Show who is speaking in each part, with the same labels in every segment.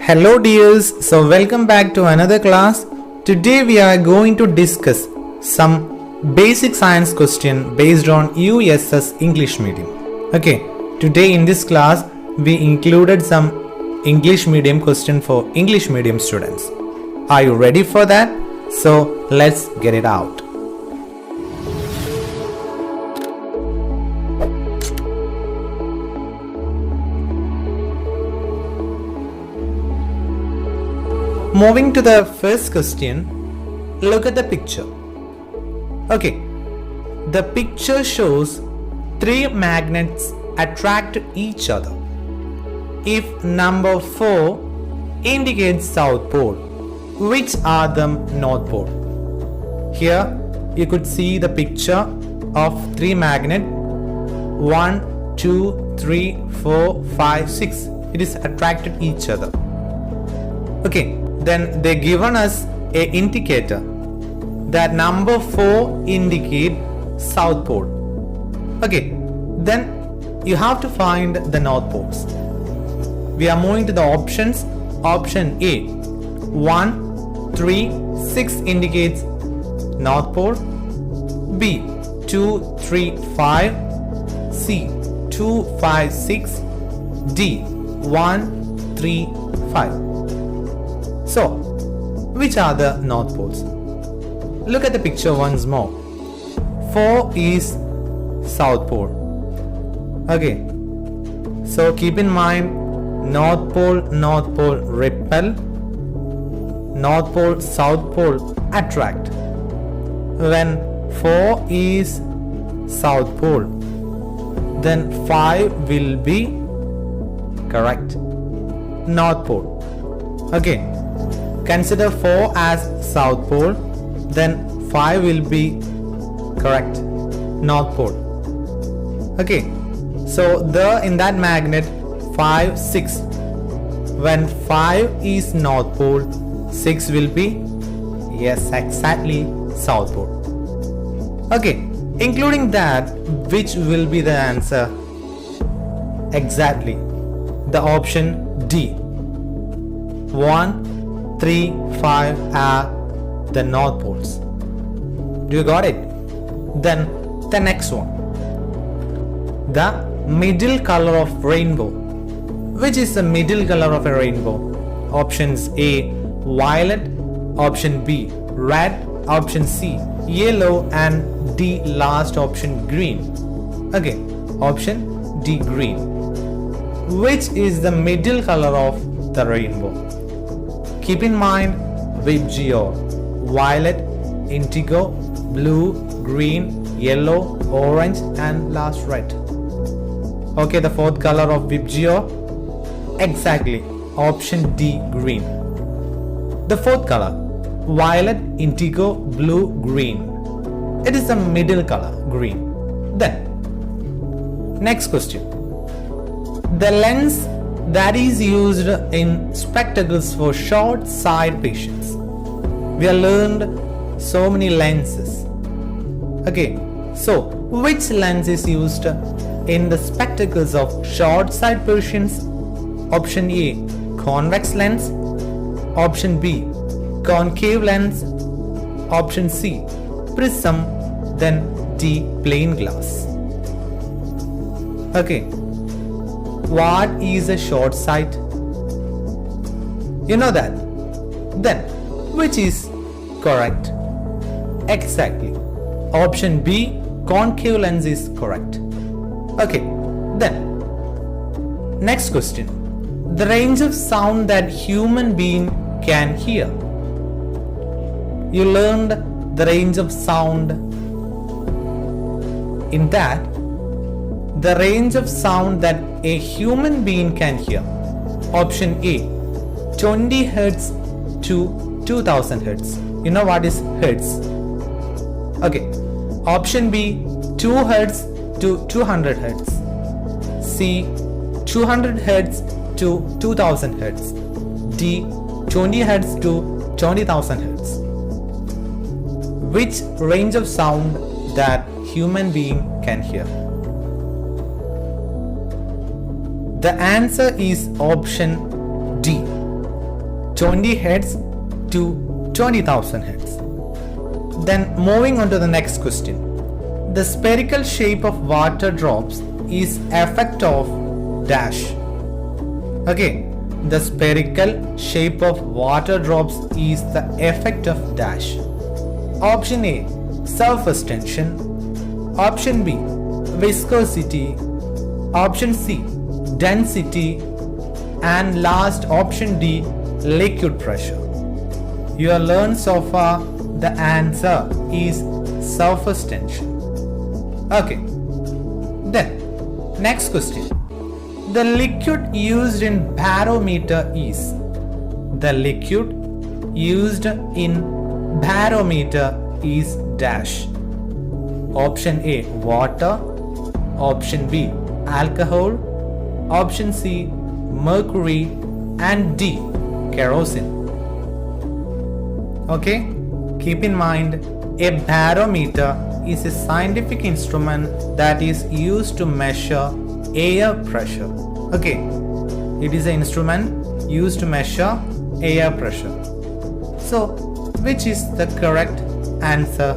Speaker 1: Hello dears, so welcome back to another class. Today we are going to discuss some basic science question based on USS English medium. Okay, today in this class we included some English medium question for English medium students. Are you ready for that? So let's get it out. Moving to the first question, look at the picture. Okay, the picture shows three magnets attract each other. If number 4 indicates south pole, which are the north pole? Here you could see the picture of three magnets 1, 2, 3, 4, 5, 6. It is attracted each other. Okay, then they given us a indicator that number 4 indicate south pole. Okay, then you have to find the north poles. We are moving to the options. Option A, 1, 3, 6 indicates north pole. B, 2, 3, 5. C, 2, 5, 6. D, 1, 3, 5. So, which are the north poles? Look at the picture once more. 4 is south pole. Okay, so keep in mind north pole, repel, north pole, south pole, attract. When 4 is south pole, then 5 will be correct, north pole. Okay, consider 4 as south pole, then 5 will be correct, north pole. Okay, so in that magnet 5, 6. When 5 is north pole, 6 will be, yes, exactly, south pole. Okay, including that, which will be the answer? Exactly, the option D. 1, 3, 5 are the north poles. Do you got it? Then the next one, the middle color of rainbow. Which is the middle color of a rainbow? Options A, violet. Option B, red. Option C, yellow. And D, last option, green. Okay, option D, green. Which is the middle color of the rainbow? Keep in mind VIBGYOR, violet, indigo, blue, green, yellow, orange, and last red. Okay, the fourth color of VIBGYOR? Exactly, option D, green. The fourth color, violet, indigo, blue, green. It is the middle color, green. Then, next question. The lens that is used in spectacles for short sight patients. We have learned so many lenses. Okay, so which lens is used in the spectacles of short sight patients? Option A, convex lens. Option B, concave lens. Option C, prism. Then D, plain glass. Okay, what is a short sight? You know that. Then, which is correct? Exactly. Option B, concave lens is correct. Okay, then, next question. The range of sound that human being can hear. You learned the range of sound. In that, the range of sound that a human being can hear. Option A, 20 Hertz to 2000 Hertz. You know what is Hertz? Okay. Option B, 2 Hertz to 200 Hertz. C, 200 Hertz to 2000 Hertz. D, 20 Hertz to 20,000 Hertz. Which range of sound that human being can hear? The answer is option D, 20 Hz to 20,000 Hz. Then moving on to the next question. The spherical shape of water drops is effect of dash. Okay, the spherical shape of water drops is the effect of dash. Option A, surface tension. Option B, viscosity. Option C, density. And last option D, liquid pressure. You have learned so far the answer is surface tension. Okay, then next question. The liquid used in barometer is. The liquid used in barometer is dash. Option A, water. Option B, alcohol. Option C, mercury. And D, kerosene. Okay, keep in mind, a barometer is a scientific instrument that is used to measure air pressure. Okay, it is an instrument used to measure air pressure. So, which is the correct answer?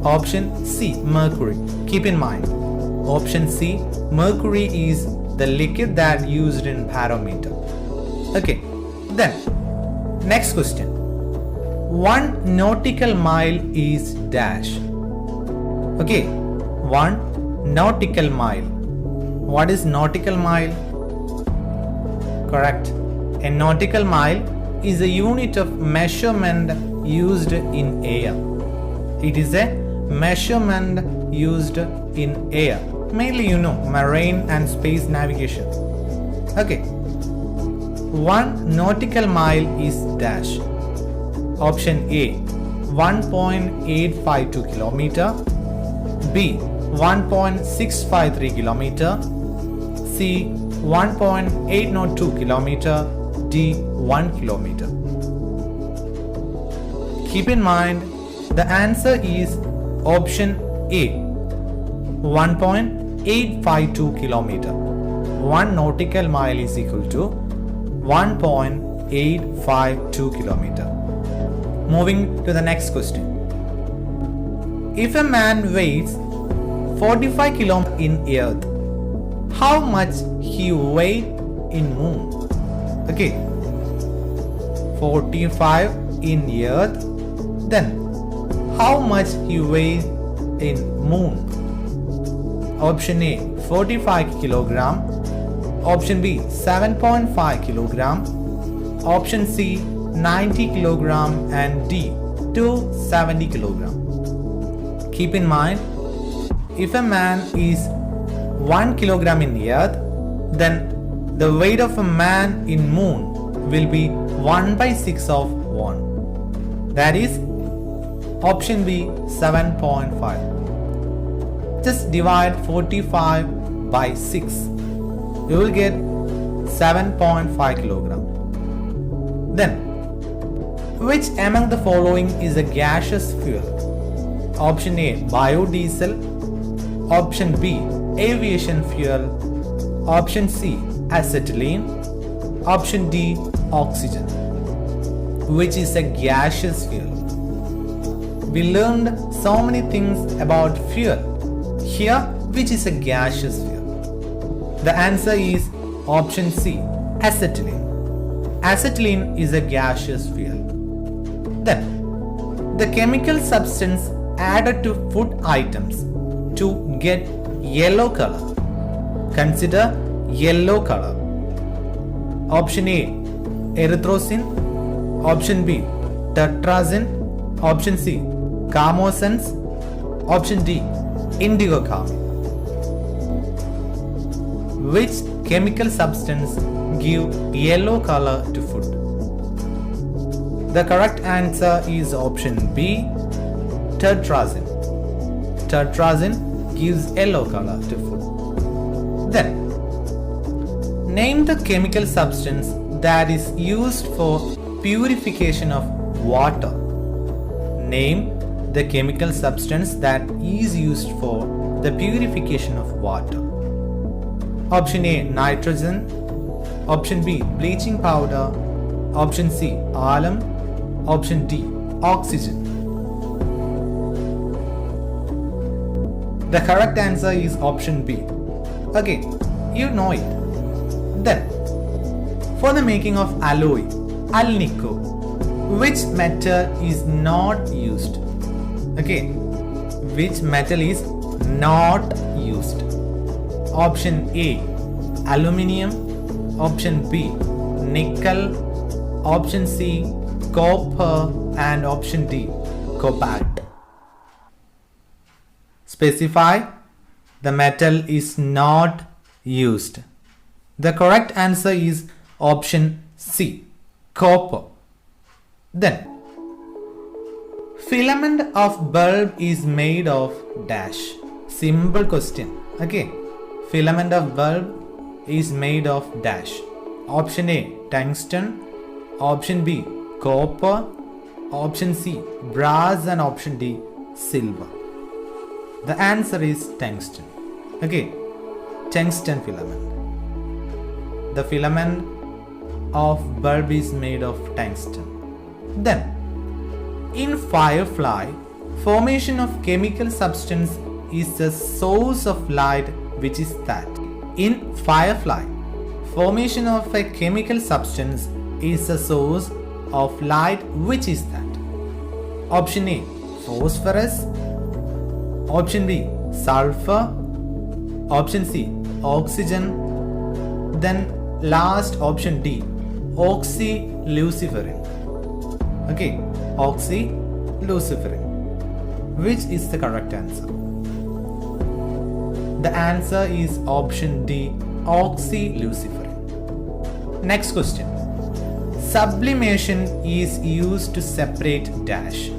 Speaker 1: Option C, mercury. Keep in mind, option C, mercury is the liquid that used in barometer. Okay, then next question. 1 nautical mile is dash. Okay, 1 nautical mile. What is nautical mile? Correct. A nautical mile is a unit of measurement used in air. It is a measurement used in air. Mainly, you know, marine and space navigation. Okay. 1 nautical mile is dash. Option A, 1.852 kilometer. B, 1.653 kilometer. C, 1.802 kilometer. D, 1 kilometer. Keep in mind, the answer is option A, 1.852 kilometer. 1 nautical mile is equal to 1.852 kilometer. Moving to the next question. If a man weighs 45 kilometers in earth, how much he weigh in moon? Okay, 45 in earth, then how much he weigh in moon? Option A, 45 kilogram. Option B, 7.5 kilogram. Option C, 90 kilogram. And D, 270 kilogram. Keep in mind, if a man is 1 kilogram in earth, then the weight of a man in moon will be 1 by 6 of 1. That is option B, 7.5. Just divide 45 by 6. You will get 7.5 kilogram. Then, which among the following is a gaseous fuel? Option A, biodiesel. Option B, aviation fuel. Option C, acetylene. Option D, oxygen. Which is a gaseous fuel? We learned so many things about fuel. Here, which is a gaseous fuel? The answer is option C, acetylene. Acetylene is a gaseous fuel. Then, the chemical substance added to food items to get yellow color. Consider yellow color. Option A, erythrocin. Option B, tetrazine. Option C, carmosins. Option D, indigo carmine. Which chemical substance give yellow color to food? The correct answer is option B, tetrazine. Tetrazine gives yellow color to food. Then, name the chemical substance that is used for purification of water. Name the chemical substance that is used for the purification of water. Option A, nitrogen. Option B, bleaching powder. Option C, alum. Option D, oxygen. The correct answer is option B. Okay, you know it. Then, for the making of alloy, alnico, which metal is not used? Okay, which metal is not used? Option A, aluminium. Option B, nickel. Option C, copper. And option D, cobalt. Specify the metal is not used. The correct answer is option C, copper. Then, filament of bulb is made of dash. Simple question. Okay, filament of bulb is made of dash. Option A, tungsten. Option B, copper. Option C, brass. And option D, silver. The answer is tungsten. Okay, tungsten filament. The filament of bulb is made of tungsten. Then, in firefly, formation of chemical substance is the source of light. Which is that? In firefly, formation of a chemical substance is the source of light. Which is that? Option A, phosphorus. Option B, sulfur. Option C, oxygen. Then last option D, oxyluciferin. Okay, oxyluciferin. Which is the correct answer? The answer is option D, oxyluciferin. Next question. Sublimation is used to separate dash.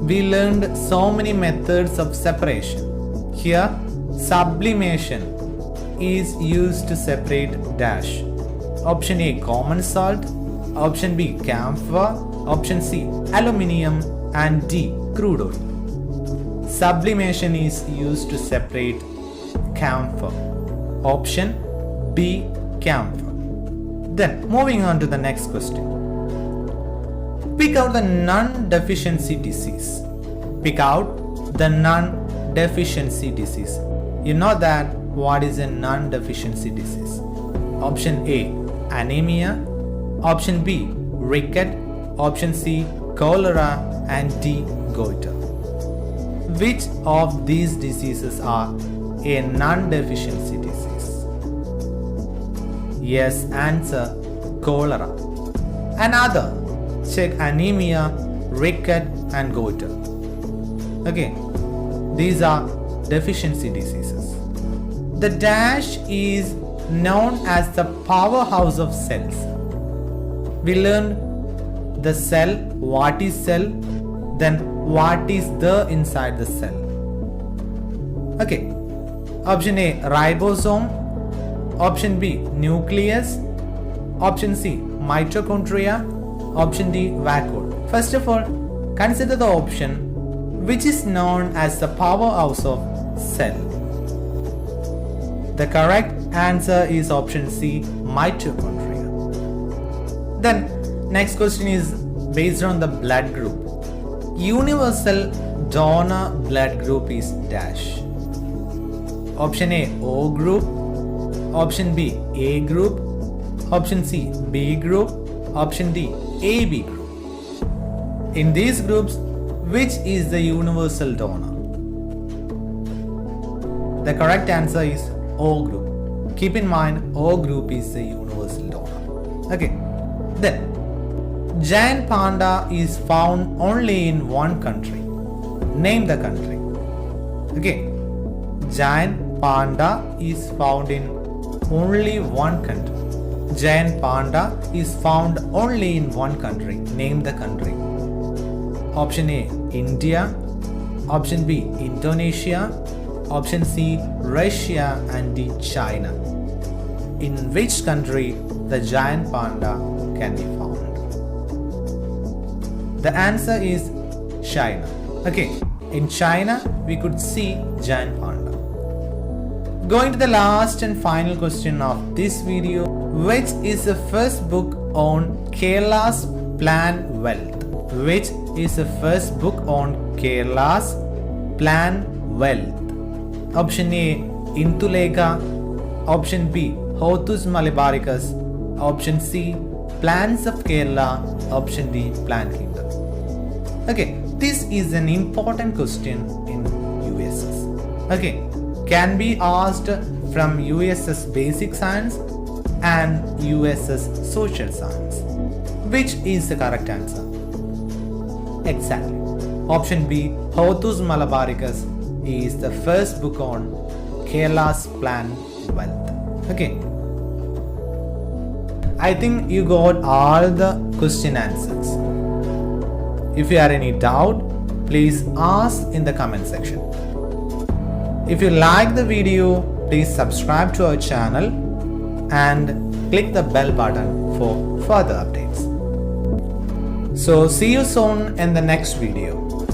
Speaker 1: We learned so many methods of separation. Here, sublimation is used to separate dash. Option A, common salt. Option B, camphor. Option C, aluminium. And D, crude oil. Sublimation is used to separate camphor. Option B, camphor. Then, moving on to the next question. Pick out the non-deficiency disease. Pick out the non-deficiency disease. You know that what is a non-deficiency disease? Option A, anemia. Option B, ricket. Option C, cholera. And D, goiter. Which of these diseases are a non-deficiency disease? Yes, answer cholera. Another, check anemia, ricket and goiter. Okay, these are deficiency diseases. The dash is known as the powerhouse of cells. We learned the cell, what is cell, then what is the inside the cell. Okay, option A, ribosome. Option B, nucleus. Option C, mitochondria. Option D, vacuole. First of all, consider the option which is known as the powerhouse of cell. The correct answer is option C, mitochondria. Then, next question is based on the blood group. Universal donor blood group is dash. Option A, O group. Option B, A group. Option C, B group. Option D, AB group. In these groups, which is the universal donor? The correct answer is O group. Keep in mind, O group is the universal donor. Okay. Then, giant panda is found only in one country. Name the country. Okay. Giant panda is found in only one country. Giant panda is found only in one country. Name the country. Option A, India. Option B, Indonesia. Option C, Russia. And D, China. In which country the giant panda can be found? The answer is China. Okay, in China we could see giant panda. Going to the last and final question of this video. Which is the first book on Kerala's Plan Wealth? Which is the first book on Kerala's Plan Wealth? Option A, Intuleka. Option B, Hortus Malabaricus. Option C, Plans of Kerala. Option D, Plan Kingdom. Okay, this is an important question in USS. Okay, can be asked from USS Basic Science and USS Social Science. Which is the correct answer? Exactly. Option B, Hortus Malabaricus, is the first book on Kerala's Plan Wealth. Okay. I think you got all the question answers. If you have any doubt, please ask in the comment section. If you like the video, please subscribe to our channel and click the bell button for further updates. So see you soon in the next video.